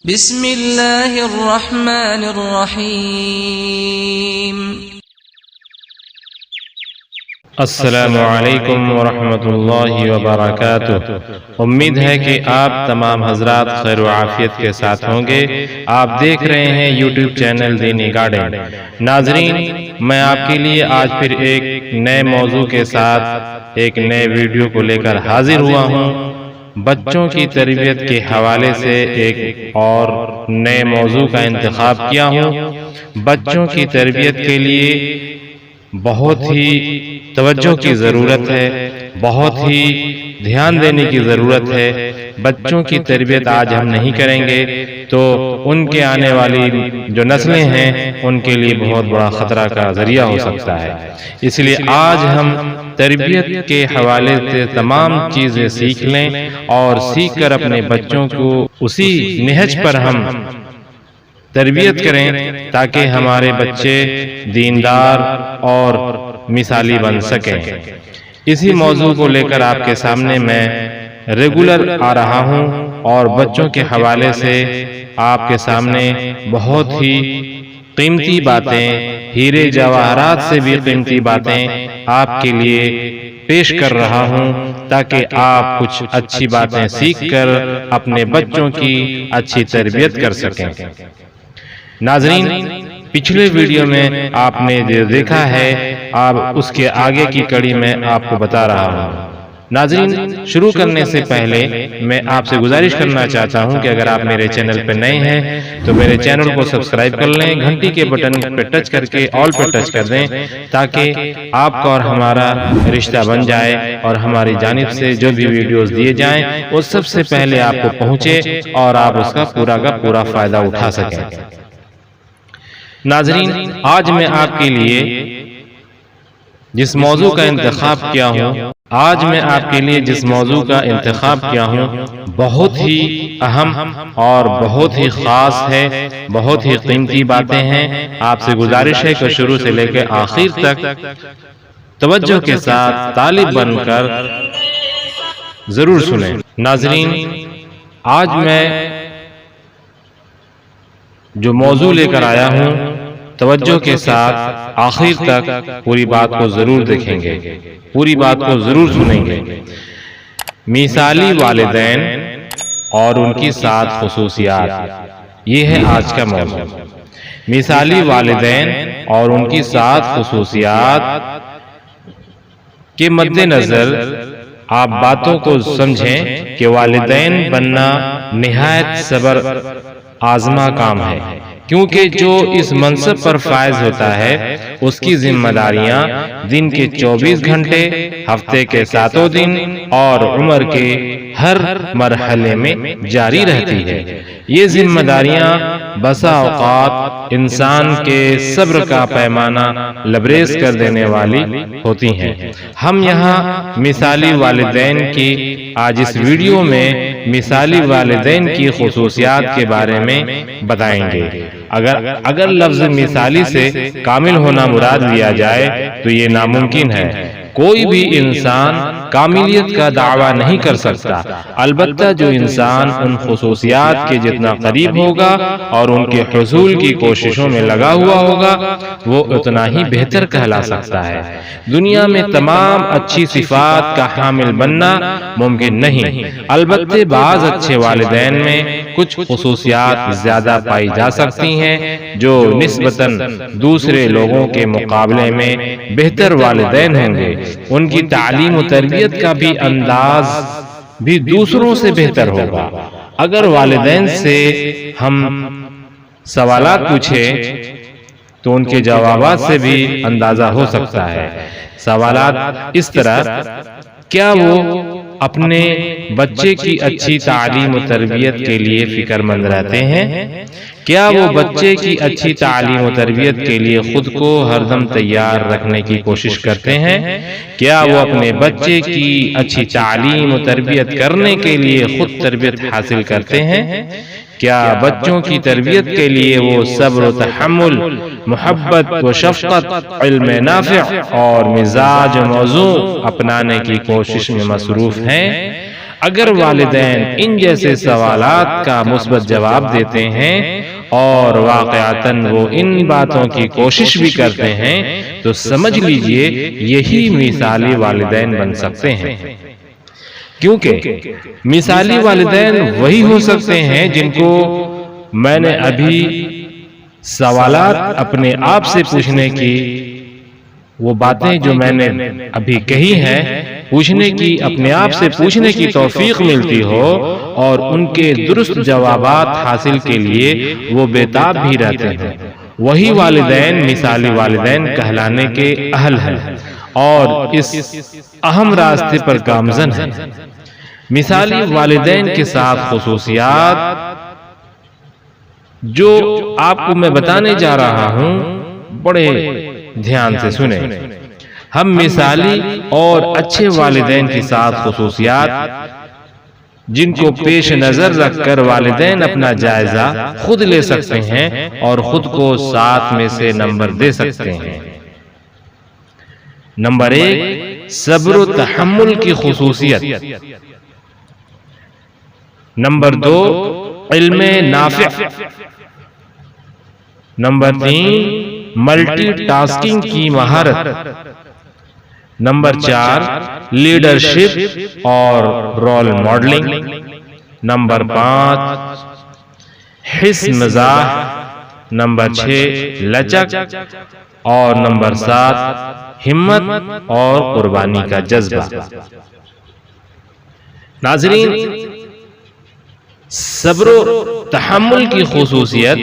بسم اللہ الرحمن الرحیم۔ السلام علیکم ورحمۃ اللہ وبرکاتہ۔ امید ہے کہ آپ تمام حضرات خیر و عافیت کے ساتھ ہوں گے۔ آپ دیکھ رہے ہیں یوٹیوب چینل دینی گارڈن۔ ناظرین، میں آپ کے لیے آج پھر ایک نئے موضوع کے ساتھ ایک نئے ویڈیو کو لے کر حاضر ہوا ہوں۔ بچوں کی تربیت کے حوالے سے ایک اور نئے موضوع کا انتخاب کیا ہوں۔ بچوں کی تربیت کے لیے بہت ہی توجہ کی ضرورت ہے، بہت ہی دھیان دینے کی ضرورت ہے۔ بچوں کی تربیت آج ہم نہیں کریں گے تو ان کے آنے والی جو نسلیں ہیں ان کے لیے بہت بڑا خطرہ کا ذریعہ ہو سکتا ہے۔ اس لیے آج ہم تربیت کے حوالے سے تمام چیزیں سیکھ لیں اور سیکھ کر اپنے بچوں کو اسی نہج پر ہم تربیت کریں تاکہ ہمارے بچے دیندار اور مثالی بن سکیں۔ اسی موضوع کو لے کر آپ کے سامنے میں ریگولر آ رہا ہوں اور بچوں کے حوالے سے آپ کے سامنے بہت ہی قیمتی باتیں، ہیرے جواہرات سے بھی قیمتی باتیں آپ کے لیے پیش کر رہا ہوں تاکہ آپ کچھ اچھی باتیں سیکھ کر اپنے بچوں کی اچھی تربیت کر سکیں۔ ناظرین، پچھلے ویڈیو میں آپ نے جو دیکھا ہے اب اس کے آگے کی کڑی میں آپ کو بتا رہا ہوں۔ ناظرین، شروع کرنے سے پہلے میں آپ سے گزارش کرنا چاہتا ہوں کہ اگر آپ میرے چینل پہ نئے ہیں تو میرے چینل کو سبسکرائب کر لیں، گھنٹی کے بٹن پہ ٹچ کر کے آل پہ ٹچ کر دیں تاکہ آپ کا اور ہمارا رشتہ بن جائے اور ہماری جانب سے جو بھی ویڈیوز دیے جائیں وہ سب سے پہلے آپ کو پہنچے اور آپ اس کا پورا فائدہ اٹھا سکیں۔ ناظرین، آج میں آپ کے لیے جس موضوع کا انتخاب کیا ہوں بہت ہی اہم اور بہت ہی خاص ہے، بہت ہی قیمتی باتیں ہیں۔ آپ سے گزارش ہے کہ شروع سے لے کے آخر تک توجہ کے ساتھ طالب بن کر ضرور سنیں۔ ناظرین، آج میں جو موضوع لے کر آیا ہوں توجہ کے ساتھ آخر تک پوری بات کو ضرور دیکھیں گے، پوری بات کو ضرور سنیں گے۔ مثالی والدین اور ان کی 7 خصوصیات، یہ ہے آج کا موضوع۔ مثالی والدین اور ان کی 7 خصوصیات کے مد نظر آپ باتوں کو سمجھیں کہ والدین بننا نہایت صبر آزما کام ہے، کیونکہ جو اس منصب پر فائز ہوتا ہے اس کی ذمہ داریاں دن کے 24 گھنٹے، ہفتے کے 7 دن اور عمر کے ہر مرحلے میں جاری رہتی ہے۔ یہ ذمہ داریاں بسا اوقات انسان کے صبر کا پیمانہ لبریز کر دینے والی ہوتی ہیں۔ ہم یہاں مثالی والدین کی آج اس ویڈیو میں مثالی والدین کی خصوصیات کے بارے میں بتائیں گے۔ اگر لفظ مثالی سے کامل ہونا مراد لیا جائے تو یہ ناممکن ہے۔ کوئی بھی انسان کاملیت کا دعویٰ نہیں کر سکتا، البتہ جو انسان ان خصوصیات کے جتنا قریب ہوگا اور ان کے حصول کی کوششوں میں لگا ہوا ہوگا وہ اتنا ہی بہتر کہلا سکتا ہے۔ دنیا میں تمام اچھی صفات کا حامل بننا ممکن نہیں، البتہ بعض اچھے والدین میں کچھ خصوصیات زیادہ پائی جا سکتی ہیں جو نسبتاً دوسرے لوگوں کے مقابلے میں بہتر والدین ہوں گے۔ ان کی تعلیم و تربیت کا بھی انداز بھی دوسروں سے بہتر ہوگا۔ اگر والدین سے ہم سوالات پوچھیں تو ان کے جوابات سے بھی اندازہ ہو سکتا ہے۔ سوالات اس طرح: کیا وہ اپنے بچے کی اچھی تعلیم و تربیت کے لیے فکر مند رہتے ہیں؟ کیا وہ بچے کی اچھی تعلیم و تربیت کے لیے خود کو ہر دم تیار رکھنے کی کوشش کرتے ہیں؟ کیا وہ اپنے بچے کی اچھی تعلیم و تربیت کرنے کے لیے خود تربیت حاصل کرتے ہیں؟ کیا بچوں کی تربیت کے لیے وہ صبر و تحمل، محبت و شفقت، علم نافع اور مزاج موزوں اپنانے کی کوشش میں مصروف ہیں؟ اگر والدین ان جیسے سوالات کا مثبت جواب دیتے ہیں اور واقعتاً وہ ان باتوں کی کوشش بھی کرتے ہیں تو سمجھ لیجئے یہی مثالی والدین بن سکتے ہیں، کیونکہ مثالی والدین وہی ہو سکتے ہیں جن کو میں نے ابھی سوالات اپنے آپ سے پوچھنے کی، وہ باتیں جو میں نے ابھی کہی ہیں پوچھنے کی، اپنے آپ سے پوچھنے کی توفیق ملتی ہو اور ان کے درست جوابات حاصل کے لیے وہ بےتاب بھی رہتے ہیں، وہی والدین مثالی والدین کہلانے کے اہل ہیں اور اس اہم راستے پر گامزن ہیں۔ مثالی والدین کے ساتھ خصوصیات جو آپ کو میں بتانے جا رہا ہوں، بڑے دھیان سے سنیں۔ ہم مثالی اور اچھے والدین کے ساتھ خصوصیات جن کو پیش نظر رکھ کر والدین اپنا جائزہ خود لے سکتے ہیں اور خود کو 7 میں سے نمبر دے سکتے ہیں۔ نمبر 1، صبر و تحمل کی خصوصیت۔ نمبر 2، علم نافع۔ نمبر 3، ملٹی ٹاسکنگ کی مہارت۔ نمبر 4، لیڈرشپ اور رول ماڈلنگ۔ نمبر 5، حس مزاح۔ نمبر 6، لچک۔ اور نمبر 7، ہمت اور قربانی کا جذبہ۔ ناظرین، صبر و تحمل کی خصوصیت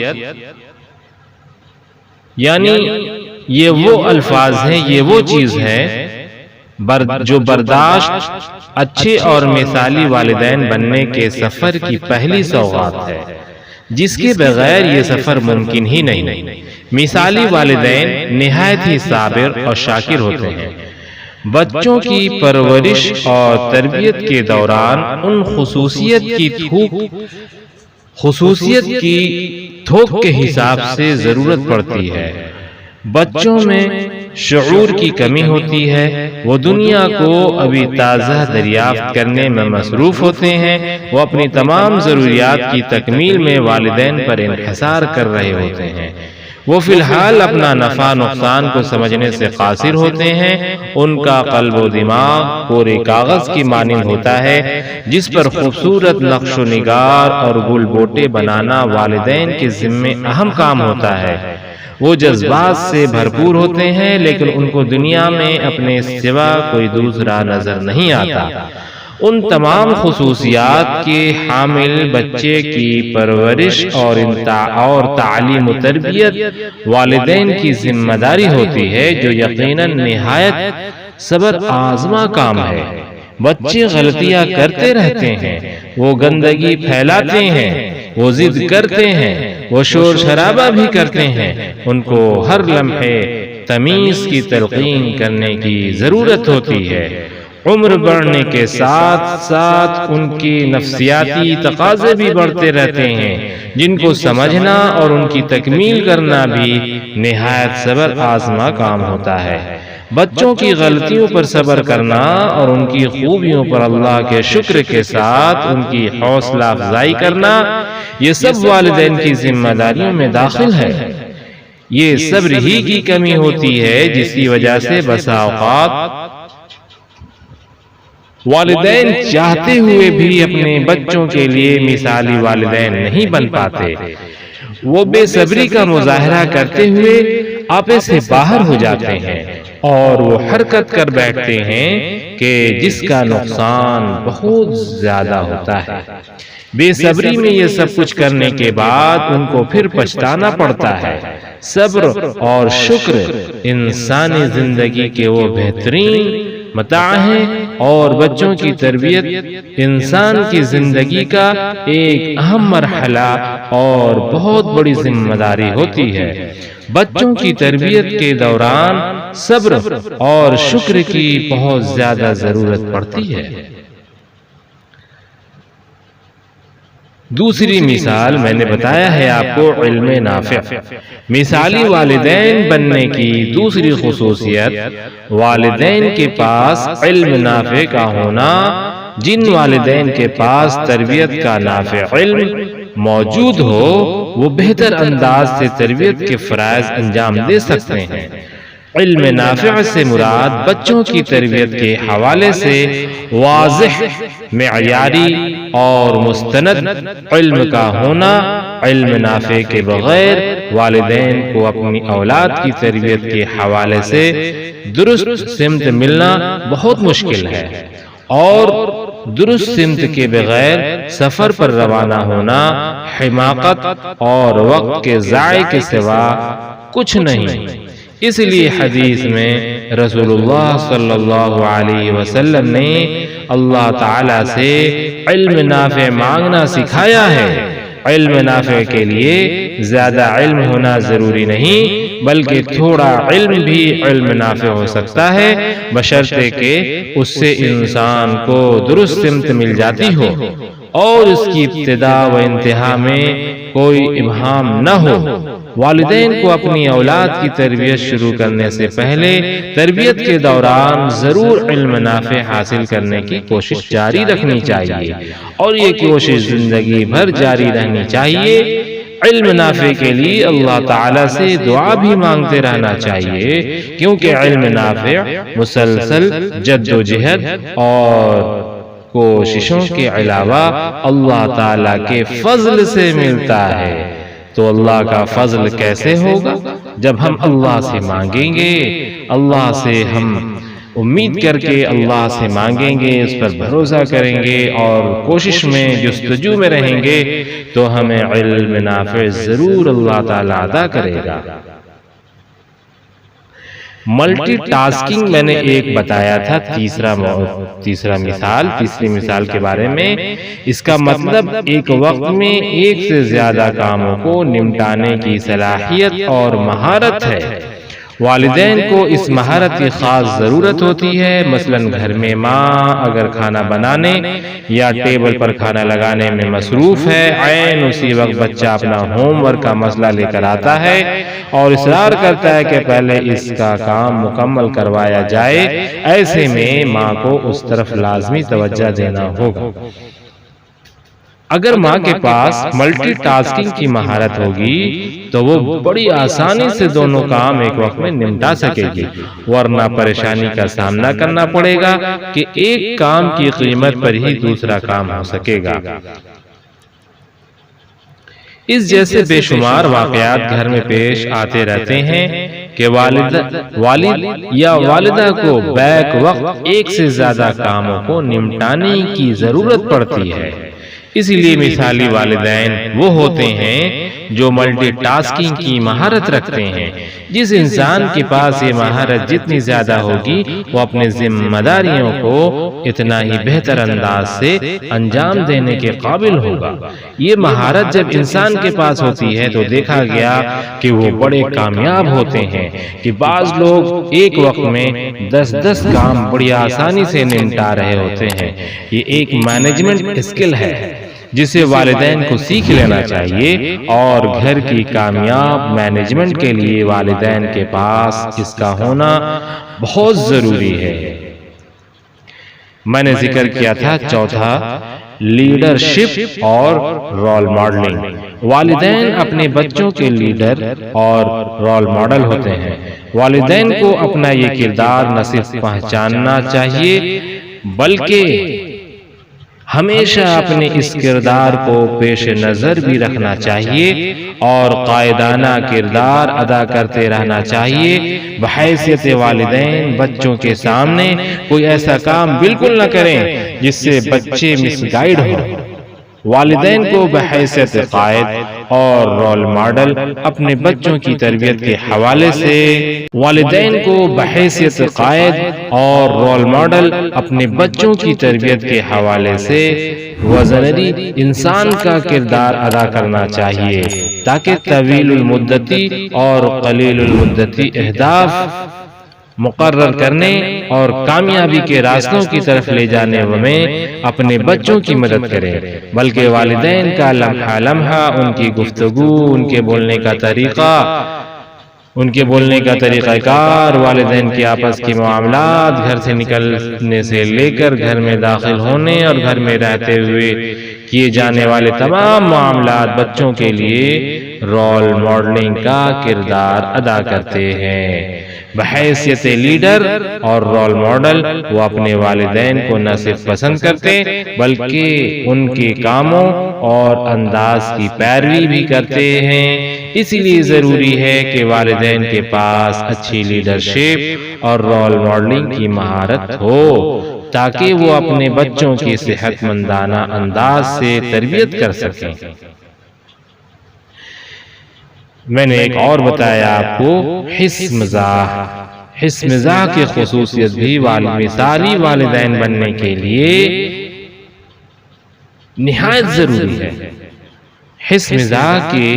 یعنی یہ وہ الفاظ ہیں، یہ وہ چیز ہے جو برداشت اچھے اور مثالی والدین بننے کے سفر کی پہلی سوغات ہے، جس کے بغیر یہ سفر ممکن ہی نہیں۔ مثالی والدین نہایت ہی صابر اور شاکر ہوتے ہیں۔ بچوں کی پرورش اور تربیت کے دوران ان خصوصیت کی تھوک کے حساب سے ضرورت پڑتی ہے۔ بچوں میں شعور کی کمی ہوتی ہے، وہ دنیا کو ابھی تازہ دریافت کرنے میں مصروف ہوتے ہیں، وہ اپنی تمام ضروریات کی تکمیل میں والدین پر انحصار کر رہے ہوتے ہیں، وہ فی الحال اپنا نفع نقصان کو سمجھنے سے قاصر ہوتے ہیں، ان کا قلب و دماغ پورے کاغذ کی مانند ہوتا ہے جس پر خوبصورت نقش و نگار اور گل بوٹے بنانا والدین کے ذمے اہم کام ہوتا ہے۔ وہ جذبات سے بھرپور ہوتے ہیں لیکن ان کو دنیا میں اپنے سوا کوئی دوسرا نظر نہیں آتا۔ ان تمام خصوصیات کے حامل بچے کی پرورش اور تعلیم و تربیت والدین کی ذمہ داری ہوتی ہے، جو یقیناً نہایت صبر آزما کام ہے۔ بچے غلطیاں کرتے رہتے ہیں، وہ گندگی پھیلاتے ہیں، وہ ضد کرتے ہیں، وہ شور شرابہ بھی کرتے ہیں، ان کو ہر لمحے تمیز کی تلقین کرنے کی ضرورت ہوتی ہے۔ عمر بڑھنے کے ساتھ ساتھ ان کی نفسیاتی تقاضے بھی بڑھتے رہتے ہیں، جن کو سمجھنا اور ان کی تکمیل کرنا بھی نہایت صبر آزما کام ہوتا ہے۔ بچوں کی غلطیوں پر صبر کرنا اور ان کی خوبیوں پر اللہ کے شکر کے ساتھ ان کی حوصلہ افزائی کرنا، یہ سب والدین کی ذمہ داریوں میں داخل ہے۔ یہ صبر ہی کی کمی ہوتی ہے جس کی وجہ سے بسا اوقات والدین چاہتے ہوئے بھی اپنے بچوں کے لیے مثالی والدین نہیں بن پاتے۔ وہ بے صبری کا مظاہرہ کرتے ہوئے آپے سے باہر ہو جاتے ہیں اور وہ حرکت کر بیٹھتے ہیں کہ جس کا نقصان بہت زیادہ ہوتا ہے۔ بے صبری میں یہ سب کچھ کرنے کے بعد ان کو پھر پچھتانا پڑتا ہے۔ صبر اور شکر انسانی زندگی کے وہ بہترین متاع ہیں اور بچوں کی تربیت انسان کی زندگی کا ایک اہم مرحلہ اور بہت بڑی ذمہ داری ہوتی ہے۔ بچوں کی تربیت کے دوران صبر اور شکر کی بہت زیادہ ضرورت پڑتی ہے۔ دوسری مثال میں نے بتایا ہے آپ کو علم نافع۔ مثالی والدین بننے کی دوسری خصوصیت والدین کے پاس علم نافع کا ہونا، جن والدین کے پاس تربیت کا نافع علم موجود ہو وہ بہتر انداز سے تربیت کے فرائض انجام دے سکتے ہیں۔ علم نافع سے مراد بچوں کی تربیت کے حوالے سے واضح، معیاری اور مستند علم کا ہونا۔ علم نافع کے بغیر والدین کو اپنی اولاد کی تربیت کے حوالے سے درست سمت ملنا بہت مشکل ہے، اور درست سمت کے بغیر سفر پر روانہ ہونا حماقت اور وقت کے ضائع کے سوا کچھ نہیں۔ اس لیے حدیث میں رسول اللہ صلی اللہ علیہ وسلم نے اللہ تعالی سے علم نافع مانگنا سکھایا ہے۔ علم نافع کے لیے زیادہ علم ہونا ضروری نہیں، بلکہ تھوڑا علم بھی علم نافع ہو سکتا ہے، بشرطے کہ اس سے انسان کو درست سمت مل جاتی ہو اور اس کی ابتدا و انتہا میں کوئی ابہام نہ ہو۔ والدین کو اپنی اولاد کی تربیت شروع کرنے سے پہلے تربیت کے دوران ضرور علم نافع حاصل کرنے کی کوشش جاری رکھنی چاہیے، اور یہ کوشش زندگی بھر جاری رہنی چاہیے۔ علم نافع کے لیے اللہ تعالیٰ سے دعا بھی مانگتے رہنا چاہیے، کیونکہ علم نافع مسلسل جد و جہد اور کوششوں کے علاوہ اللہ تعالیٰ کے فضل سے ملتا ہے۔ تو اللہ کا فضل کیسے ہوگا؟ جب ہم اللہ سے مانگیں گے، اللہ سے ہم امید کر کے اللہ سے مانگیں گے، اس پر بھروسہ کریں گے اور کوشش میں جستجو میں رہیں گے، تو ہمیں علم نافع ضرور اللہ تعالیٰ عطا کرے گا۔ ملٹی ٹاسکنگ میں نے ایک بتایا تھا، تیسری مثال کے بارے میں۔ اس کا مطلب ایک وقت میں ایک سے زیادہ کاموں کو نمٹانے کی صلاحیت اور مہارت ہے۔ والدین کو اس مہارت کی خاص ضرورت ہوتی ہے۔ مثلا گھر میں ماں اگر کھانا بنانے یا ٹیبل پر کھانا لگانے میں مصروف ہے، عین اسی وقت بچہ اپنا ہوم ورک کا مسئلہ لے کر آتا ہے اور اصرار کرتا ہے کہ پہلے اس کا کام مکمل کروایا جائے، ایسے میں ماں کو اس طرف لازمی توجہ دینا ہوگا۔ اگر ماں کے پاس ملٹی ٹاسکنگ کی مہارت ہوگی تو وہ بڑی آسانی سے دونوں کام ایک وقت میں نمٹا سکے گی، ورنہ پریشانی کا سامنا کرنا پڑے گا کہ ایک کام کی قیمت پر ہی دوسرا کام ہو سکے گا۔ اس جیسے بے شمار واقعات گھر میں پیش آتے رہتے ہیں کہ والد یا والدہ کو بیک وقت ایک سے زیادہ کاموں کو نمٹانے کی ضرورت پڑتی ہے۔ اسی لیے مثالی والدین وہ ہوتے ہیں جو ملٹی ٹاسکنگ کی مہارت رکھتے ہیں۔ جس انسان کے پاس یہ مہارت جتنی زیادہ ہوگی، وہ اپنے ذمہ داریوں کو اتنا ہی بہتر انداز سے انجام دینے کے قابل ہوگا۔ یہ مہارت جب انسان کے پاس ہوتی ہے تو دیکھا گیا کہ وہ بڑے کامیاب ہوتے ہیں، کہ بعض لوگ ایک وقت میں 10 کام بڑی آسانی سے نمٹا رہے ہوتے ہیں۔ یہ ایک مینجمنٹ اسکل ہے جسے والدین کو سیکھ لینا چاہیے، اور گھر کی کامیاب مینجمنٹ کے لیے والدین کے پاس اس کا ہونا بہت ضروری ہے۔ میں نے ذکر کیا تھا چوتھا، لیڈرشپ اور رول ماڈلنگ۔ والدین اپنے بچوں کے لیڈر اور رول ماڈل ہوتے ہیں۔ والدین کو اپنا یہ کردار نہ صرف پہچاننا چاہیے بلکہ ہمیشہ اپنے اس کردار کو پیش نظر بھی رکھنا چاہیے اور قائدانہ کردار ادا کرتے رہنا چاہیے۔ بحیثیت والدین بچوں کے سامنے کوئی ایسا کام بالکل نہ کریں جس سے بچے مس گائیڈ ہوں۔ والدین کو بحیثیت قائد اور رول ماڈل اپنے بچوں کی تربیت کے حوالے سے وزنری انسان کا کردار ادا کرنا چاہیے، تاکہ طویل المدتی اور قلیل المدتی اہداف مقرر کرنے اور کامیابی کے راستوں کی طرف لے جانے میں اپنے بچوں کی مدد کریں، بلکہ والدین کا لمحہ لمحہ، ان کی گفتگو، ان کے بولنے کا طریقہ، ان کے بولنے کا طریقہ کار، والدین کے آپس کے معاملات، گھر سے نکلنے سے لے کر گھر میں داخل ہونے اور گھر میں رہتے ہوئے کیے جانے والے تمام معاملات بچوں کے لیے رول ماڈلنگ کا کردار ادا کرتے ہیں۔ بحیثیت لیڈر اور رول ماڈل وہ اپنے والدین کو نہ صرف پسند کرتے بلکہ ان کے کاموں اور انداز کی پیروی بھی کرتے ہیں۔ اسی لیے ضروری ہے کہ والدین کے پاس اچھی لیڈرشپ اور رول ماڈلنگ کی مہارت ہو تاکہ وہ اپنے بچوں کی صحت مندانہ انداز سے تربیت کر سکیں۔ میں نے ایک اور بتایا آپ کو، حس مزاح کی خصوصیت بھی مثالی والدین بننے کے لیے نہایت ضروری ہے۔ حس مزاح کی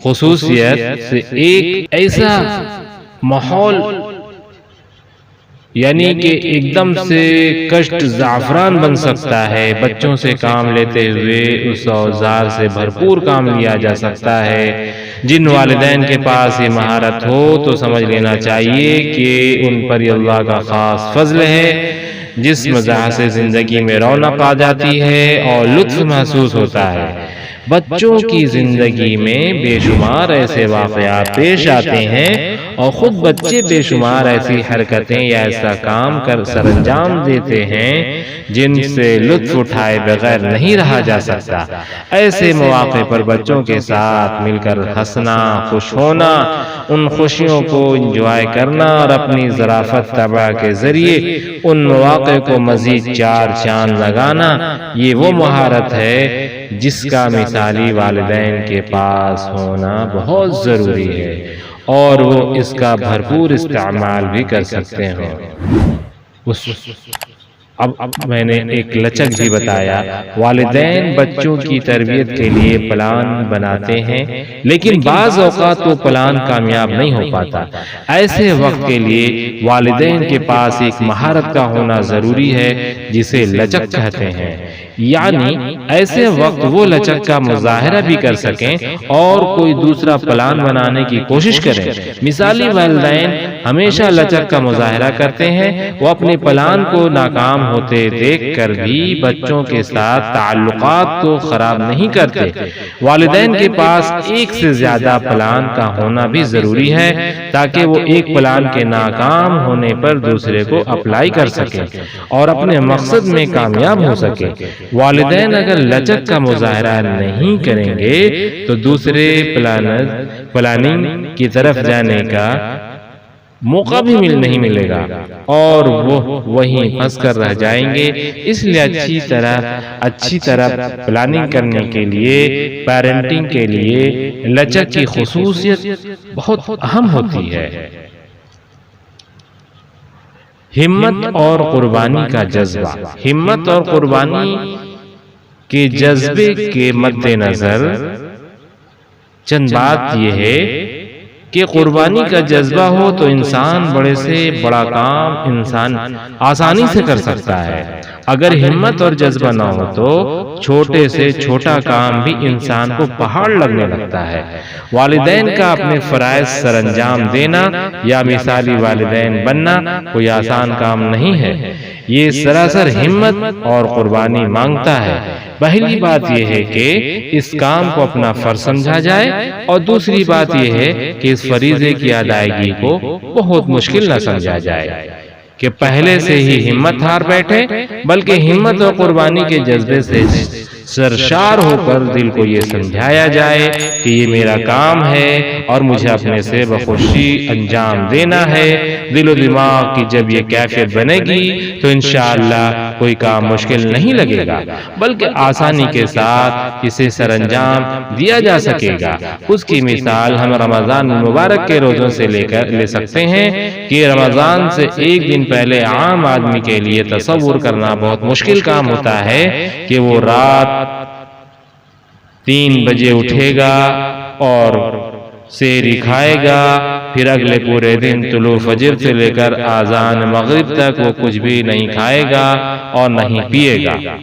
خصوصیت سے ایک ایسا ماحول یعنی کہ ایک دم سے کشت زعفران بن سکتا ہے۔ بچوں سے کام لیتے ہوئے اس اوزار سے بھرپور کام لیا جا سکتا ہے۔ جن والدین کے پاس یہ مہارت ہو تو سمجھ لینا چاہیے کہ ان پر یہ اللہ کا خاص فضل ہے۔ جس مزاح سے زندگی میں رونق آ جاتی ہے اور لطف محسوس ہوتا ہے۔ بچوں کی زندگی میں بے شمار ایسے واقعات پیش آتے ہیں اور خود بچے بے شمار ایسی حرکتیں یا ایسا کام کر سر انجام دیتے ہیں جن سے لطف اٹھائے بغیر نہیں رہا جا سکتا۔ ایسے مواقع پر بچوں کے ساتھ مل کر ہنسنا، خوش ہونا، ان خوشیوں کو انجوائے کرنا اور اپنی ظرافت طبع کے ذریعے ان مواقع کو مزید چار چاند لگانا، یہ وہ مہارت ہے جس کا مثالی والدین کے پاس ہونا بہت ضروری ہے اور وہ اس کا بھرپور استعمال بھی کر سکتے ہیں۔ اب میں نے ایک لچک بھی بتایا، والدین بچوں کی تربیت کے لیے پلان بناتے ہیں لیکن بعض اوقات وہ پلان کامیاب نہیں ہو پاتا۔ ایسے وقت کے لیے والدین کے پاس ایک مہارت کا ہونا ضروری ہے جسے لچک کہتے ہیں، یعنی ایسے وقت وہ لچک کا مظاہرہ بھی کر سکیں اور کوئی دوسرا پلان بنانے کی کوشش کریں۔ مثالی والدین ہمیشہ لچک کا مظاہرہ کرتے ہیں، وہ اپنے پلان کو ناکام ہوتے دیکھ کر بھی بچوں کے ساتھ تعلقات کو خراب نہیں کرتے۔ والدین کے پاس ایک سے زیادہ پلان کا ہونا بھی ضروری ہے تاکہ وہ ایک پلان کے ناکام ہونے پر دوسرے کو اپلائی کر سکیں اور اپنے مقصد میں کامیاب ہو سکیں۔ والدین اگر لچک کا مظاہرہ نہیں کریں گے تو دوسرے پلاننگ کی طرف جانے کا موقع بھی نہیں ملے گا اور وہ وہیں پھنس کر رہ جائیں گے۔ اس لیے اچھی طرح پلاننگ کرنے کے لیے، پیرنٹنگ کے لیے لچک کی خصوصیت بہت اہم ہوتی ہے۔ ہمت اور قربانی کا جذبہ۔ ہمت اور قربانی کے جذبے کے مد نظر چند بات یہ ہے کہ قربانی کا جذبہ ہو تو انسان بڑے سے بڑا کام انسان آسانی سے کر سکتا ہے۔ اگر ہمت اور جذبہ نہ ہو تو چھوٹے سے چھوٹا کام بھی انسان کو پہاڑ لگنے لگتا ہے۔ والدین کا اپنے فرائض سر انجام دینا یا مثالی والدین بننا کوئی آسان کام نہیں ہے، یہ سراسر ہمت اور قربانی مانگتا ہے۔ پہلی بات یہ ہے کہ اس کام کو اپنا فرض سمجھا جائے اور دوسری بات یہ ہے کہ اس فریضے کی ادائیگی کو بہت مشکل نہ سمجھا جائے کہ پہلے سے ہی ہمت ہار بیٹھے، بلکہ ہمت اور قربانی کے جذبے سے سرشار ہو کر دل کو یہ سمجھایا جائے کہ یہ میرا کام ہے اور مجھے اپنے سے بخوشی انجام دینا ہے۔ دل و دماغ کی جب یہ کیفیت بنے گی تو انشاءاللہ کوئی کام مشکل نہیں لگے گا بلکہ آسانی کے ساتھ اسے سر انجام دیا جا سکے گا۔ اس کی مثال ہم رمضان المبارک کے روزوں سے لے سکتے ہیں کہ رمضان سے ایک دن پہلے عام آدمی کے لیے تصور کرنا بہت مشکل کام ہوتا ہے کہ وہ رات 3 بجے اٹھے گا اور سحری کھائے گا، پھر اگلے پورے دن طلوع فجر سے لے کر اذان مغرب تک وہ کچھ بھی نہیں کھائے گا اور نہیں پیے گا۔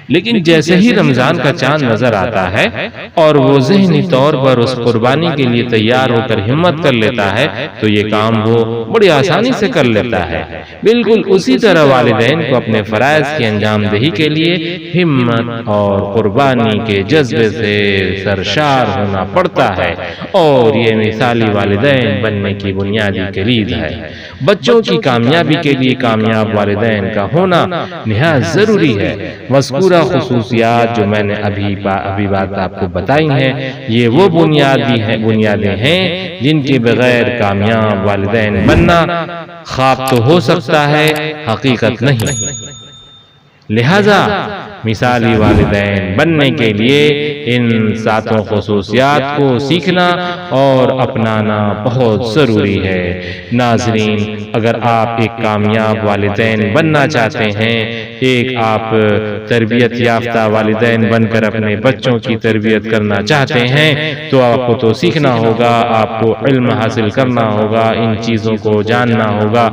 لیکن جیسے ہی رمضان کا چاند نظر آتا ہے اور وہ ذہنی طور پر اس قربانی کے لیے تیار ہو کر ہمت کر لیتا ہے تو یہ کام وہ بڑی آسانی سے کر لیتا ہے۔ بالکل اسی طرح والدین کو اپنے فرائض کی انجام دہی کے لیے ہمت اور قربانی کے جذبے سے سرشار ہونا پڑتا ہے، اور یہ مثالی والدین بننے کی بنیادی کلید ہے۔ بچوں کی کامیابی کے لیے کامیاب والدین کا ہونا نہایت ضروری ہے۔ مذکورہ خصوصیات جو میں نے ابھی بات آپ کو بتائی ہیں، یہ وہ بنیادیں ہیں جن کے بغیر کامیاب والدین بننا خواب تو ہو سکتا ہے، حقیقت نہیں۔ لہذا مثالی والدین بننے کے لیے ان 7 خصوصیات کو سیکھنا اور اپنانا بہت ضروری ہے۔ ناظرین، اگر آپ ایک کامیاب والدین بننا چاہتے ہیں، ایک آپ تربیت یافتہ والدین بن کر اپنے بچوں کی تربیت کرنا چاہتے ہیں، تو آپ کو تو سیکھنا ہوگا، آپ کو علم حاصل کرنا ہوگا، ان چیزوں کو جاننا ہوگا۔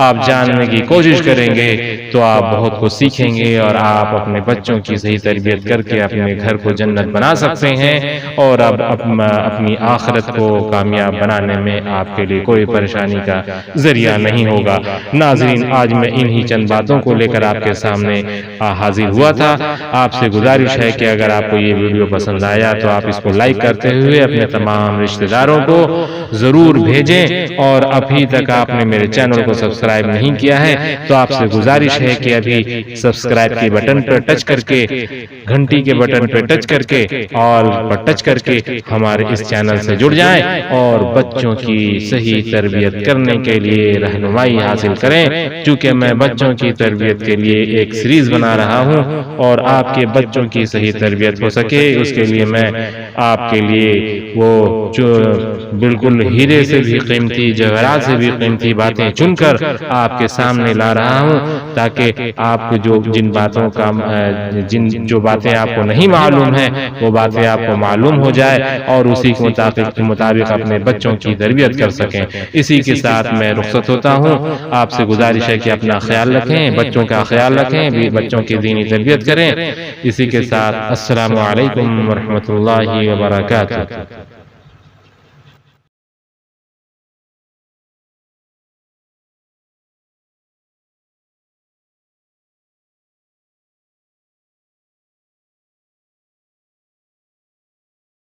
آپ جاننے کی کوشش کریں گے تو آپ بہت کچھ سیکھیں گے، اور آپ اپنے بچوں کی صحیح تربیت کر کے اپنے گھر کو جنت بنا سکتے ہیں، اور اب اپنی آخرت کو کامیاب بنانے میں آپ کے لیے کوئی پریشانی کا ذریعہ نہیں ہوگا۔ ناظرین، آج میں انہی چند باتوں کو لے کر آپ کے سامنے حاضر ہوا تھا۔ آپ سے گزارش ہے کہ اگر آپ کو یہ ویڈیو پسند آیا تو آپ اس کو لائک کرتے ہوئے اپنے تمام رشتہ داروں کو ضرور بھیجیں، اور ابھی تک آپ نے میرے چینل کو سبسکرائب نہیں کیا ہے تو آپ سے گزارش ہے کہ ابھی سبسکرائب کے بٹن پر ٹچ کر کے، گھنٹی کے بٹن پر ٹچ کر کے، آل پر ٹچ کر کے ہمارے اس چینل سے جڑ جائیں، اور بچوں کی صحیح تربیت کرنے کے لیے رہنمائی حاصل کریں، چونکہ میں بچوں کی تربیت کے لیے ایک سیریز بنا رہا ہوں، اور آپ کے بچوں کی صحیح تربیت ہو سکے اس کے لیے میں آپ کے لیے وہ جو بالکل ہیرے سے بھی قیمتی، جواہرات سے بھی قیمتی باتیں چن کر آپ کے سامنے لا رہا ہوں، تاکہ آپ کو جو باتیں آپ کو نہیں معلوم ہیں وہ باتیں آپ کو معلوم ہو جائے، اور اسی کے مطابق اپنے بچوں کی تربیت کر سکیں۔ اسی کے ساتھ میں رخصت ہوتا ہوں۔ آپ سے گزارش ہے کہ اپنا خیال رکھیں، بچوں کا خیال رکھیں، بچوں کی دینی تربیت کریں۔ اسی کے ساتھ السلام علیکم ورحمۃ اللہ وبرکاتہ۔